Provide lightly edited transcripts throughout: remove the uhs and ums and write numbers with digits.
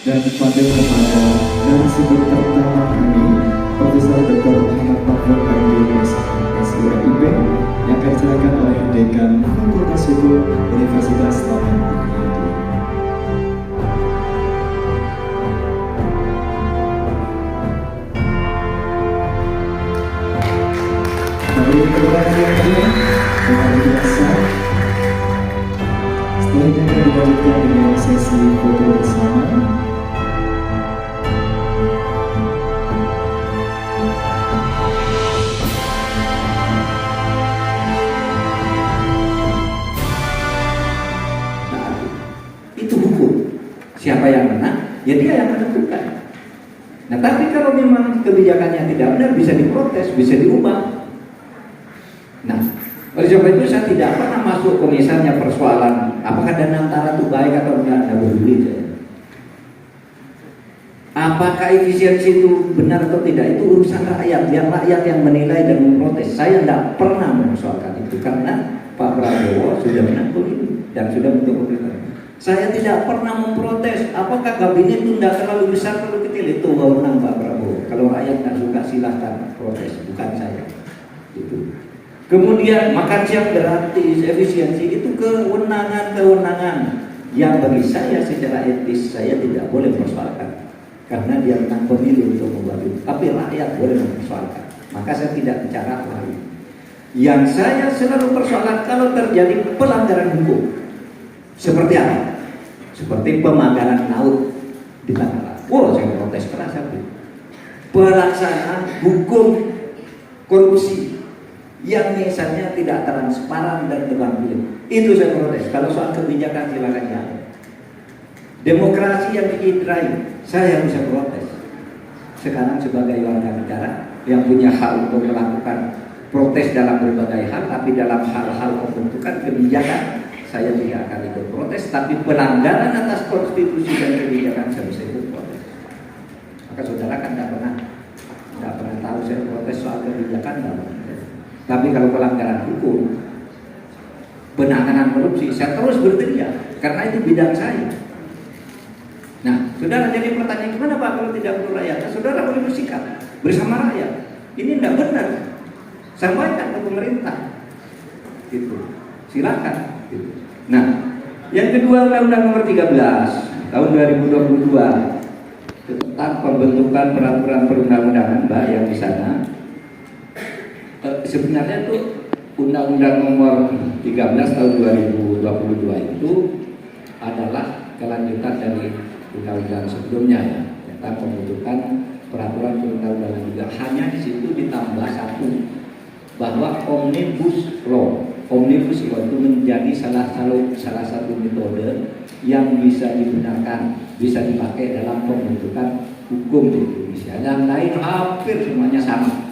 dan pada kepada narasumber pertama kami, Profesor Dr. Muhammad Mahfud MD SIP, yang akan diserahkan oleh Dekan Fakultas Hukum Universitas Lampung. Beri kepada yang kedua, dengan biasa. Selanjutnya akan dilanjutkan dengan sesi foto bersama. Itu hukum. Siapa yang menang, ya dia yang menentukan. Nah, tapi kalau memang kebijakannya tidak benar, bisa diprotes, bisa diubah. Nah, oleh sebab itu saya tidak pernah masuk ke misalnya persoalan apakah dana antara itu baik atau enggak, peduli saya. Apakah efisiensi itu benar atau tidak, itu urusan rakyat. Yang rakyat yang menilai dan memprotes. Saya tidak pernah mempersoalkan itu karena Pak Prabowo sudah menang pemilu dan sudah bentuk pemerintah. Saya tidak pernah memprotes apakah kabinet itu tidak terlalu besar atau kecil, itu wewenang Pak Prabowo. Kalau rakyat tidak suka silahkan protes, bukan saya. Itu. Kemudian makan siang gratis, efisiensi itu kewenangan yang bagi saya secara etis saya tidak boleh persoalkan karena dia menang pemilu untuk membuat itu. Tapi rakyat boleh mempersoalkan. Maka saya tidak bicara lain. Yang saya selalu persoalkan kalau terjadi pelanggaran hukum. Seperti apa? Seperti pemanggalan laut di Tangerang. Wow, saya protes keras itu. Pelaksanaan hukum korupsi yang misalnya tidak transparan dan tebang pilih, itu saya protes. Kalau soal kebijakan silakan ya. Demokrasi yang dicidrai, saya bisa protes. Sekarang sebagai warga negara yang punya hak untuk melakukan protes dalam berbagai hal, tapi dalam hal-hal pembentukan kebijakan saya tidak akan ikut protes. Tapi pelanggaran atas konstitusi dan kebijakan saya bisa ikut protes. Maka saudara kan tidak pernah tahu saya protes soal kebijakan, tidak pernah. Tapi kalau pelanggaran hukum, penanganan korupsi, saya terus berteriak karena itu bidang saya. Nah, saudara, jadi pertanyaan gimana Pak kalau tidak perlu rakyat? Nah, saudara boleh bersikap bersama rakyat. Ini tidak benar. Sampaikan ke pemerintah. Gitu. Silakan. Gitu. Nah, yang kedua Undang-Undang Nomor 13 tahun 2022 tentang pembentukan peraturan perundang-undangan, Mbak, yang di sana. Sebenarnya itu Undang-Undang Nomor 13 tahun 2022 itu adalah kelanjutan dari undang-undang sebelumnya ya, tentang pembentukan peraturan perundang-undangan juga. Hanya di situ ditambah satu, bahwa omnibus law itu menjadi salah satu metode yang bisa digunakan, bisa dipakai dalam pembentukan hukum di Indonesia. Yang lain hampir semuanya sama.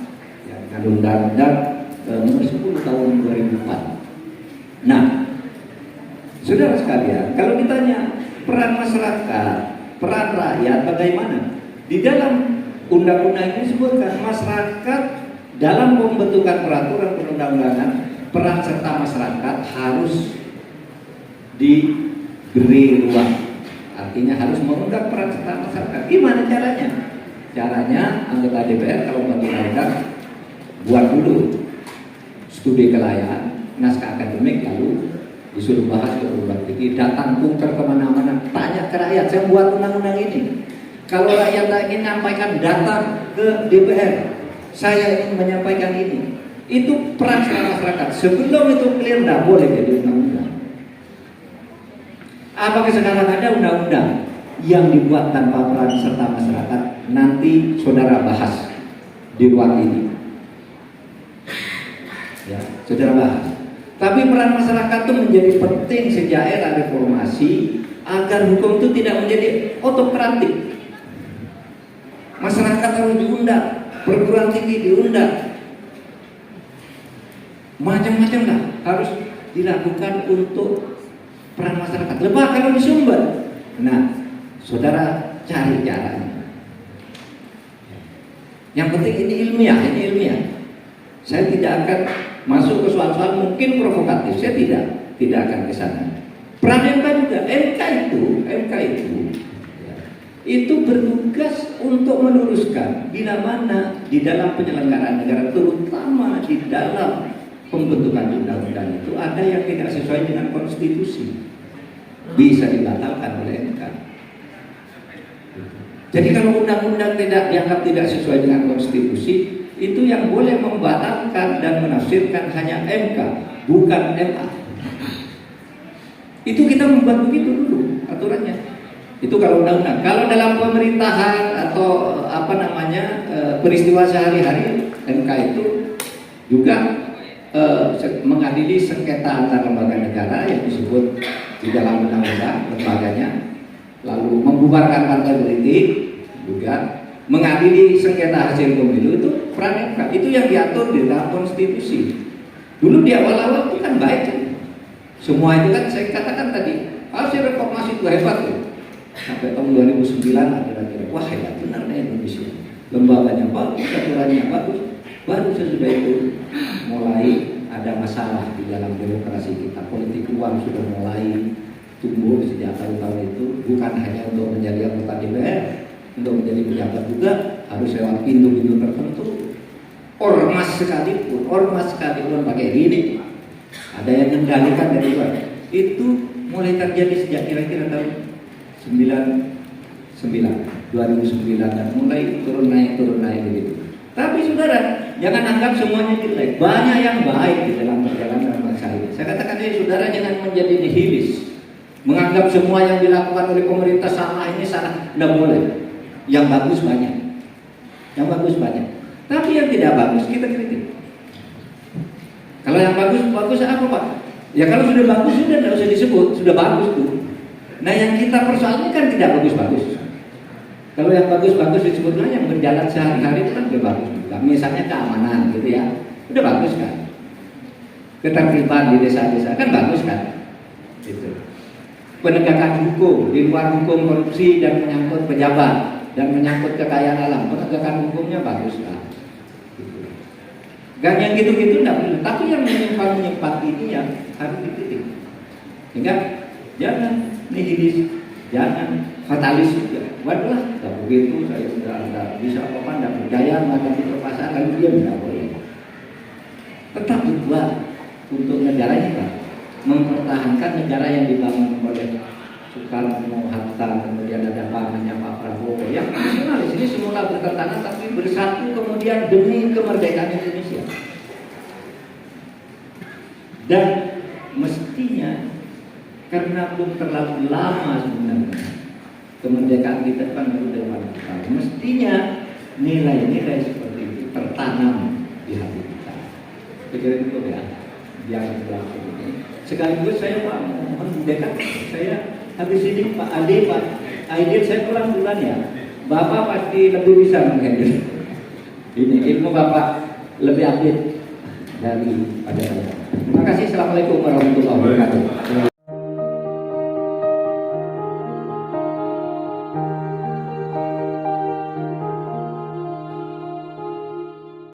Undang-Undang Nomor 10 tahun 2004. Nah, saudara sekalian, kalau ditanya peran masyarakat, peran rakyat bagaimana? Di dalam undang-undang ini disebutkan masyarakat dalam pembentukan peraturan perundang-undangan, peran serta masyarakat harus diberi ruang. Artinya harus mengundang peran serta masyarakat. Gimana caranya? Caranya anggota DPR kalau membantu undang-undang buat dulu studi kelayakan, naskah akademik, lalu disuruh bahas ke perguruan tinggi, datang kunker kemana-mana, tanya ke rakyat, saya buat undang-undang ini. Kalau rakyat ingin menyampaikan, datang ke DPR, saya ingin menyampaikan ini. Itu peran masyarakat. Sebelum itu clear, tidak boleh jadi undang-undang. Apakah sekarang ada undang-undang yang dibuat tanpa peran serta masyarakat? Nanti saudara bahas di ruang ini. Ya, saudara bahas. Tapi peran masyarakat itu menjadi penting sejak era reformasi agar hukum itu tidak menjadi otokratik. Masyarakat harus diundang, perguruan tinggi diundang, macam-macam lah harus dilakukan untuk peran masyarakat. Lebih kalau di sumber. Nah, saudara cari caranya. Yang penting ini ilmiah. Saya tidak akan masuk ke soal-soal mungkin provokatif, saya tidak akan ke sana. Peran MK juga, MK itu itu bertugas untuk meluruskan bila mana di dalam penyelenggaraan negara, terutama di dalam pembentukan undang-undang itu ada yang tidak sesuai dengan konstitusi, bisa dibatalkan oleh MK. Jadi kalau undang-undang tidak dianggap tidak sesuai dengan konstitusi, itu yang boleh membatalkan dan menafsirkan hanya MK, bukan MA. Itu kita membuat begitu dulu aturannya. Itu kalau undang-undang. Kalau dalam pemerintahan atau peristiwa sehari-hari, MK itu juga mengadili sengketa antar lembaga negara yang disebut di dalam undang-undang lembaganya, lalu membubarkan partai politik, juga mengadili sengketa hasil pemilu. Itu peran MK. Itu yang diatur di dalam konstitusi. Dulu di awal-awal itu kan baik kan? Semua itu kan saya katakan tadi, hasil reformasi itu hebat tuh. Sampai tahun 2009 kira-kira, wah hebat benar nih Indonesia. Lembaganya bagus, aturannya bagus. Baru sesudah itu mulai ada masalah di dalam demokrasi kita. Politik uang sudah mulai tumbuh sejak tahun-tahun itu. Bukan hanya untuk menjadi anggota DPR, untuk menjadi pejabat juga harus lewat pintu-pintu tertentu. Ormas sekalipun pakai gini. Ada yang mengendalikan dari luar. Itu mulai terjadi sejak kira-kira tahun 2009 dan mulai turun naik begitu. Tapi saudara, jangan anggap semuanya jelek. Banyak yang baik di dalam perjalanan bangsa ini. Saya katakan saudara, jangan menjadi nihilis, menganggap semua yang dilakukan oleh pemerintah salah, ini salah. Tidak boleh. Yang bagus banyak. Tapi yang tidak bagus kita kritik. Kalau yang bagus apa Pak? Ya kalau sudah bagus sudah tidak usah disebut, sudah bagus tuh. Nah yang kita persoalkan kan tidak bagus-bagus. Kalau yang bagus-bagus disebutnya yang berjalan sehari-hari itu kan udah bagus juga. Misalnya keamanan gitu ya, udah bagus kan. Ketertiban di desa-desa kan bagus kan. Gitu. Penegakan hukum, di luar hukum korupsi dan menyangkut pejabat dan menyangkut kekayaan alam, penegakan hukumnya bagus kan. Gitu. Gak yang gitu-gitu enggak boleh. Tapi yang menyimpang-menyimpang ini yang harus dikritik. Sehingga jangan nihilis, jangan fatalis juga. Waduh, tak begitu, saya sudah bisa apa-apa, tidak berdaya menghadapi permasalahan, lalu dia tidak boleh. Tetap berbuat untuk negara kita, mempertahankan negara yang dibangun oleh Soekarno, Hatta, kemudian ada pamannya Pak Prabowo, yang nasionalis ini semula bertentangan tapi bersatu kemudian demi kemerdekaan Indonesia. Dan mestinya karena belum terlalu lama sebenarnya kemerdekaan kita kan baru 8 tahun. Mestinya nilai-nilai seperti itu tertanam di hati kita. Pikiran itu ya, yang berlaku ini. Sekaligus saya Pak mendekat, saya habis ini Pak Ade, Pak Aidil, saya pulang duluan ya. Bapak pasti lebih bisa menghandle ini, ilmu Bapak lebih update daripada saya. Terima kasih. Assalamualaikum warahmatullahi wabarakatuh.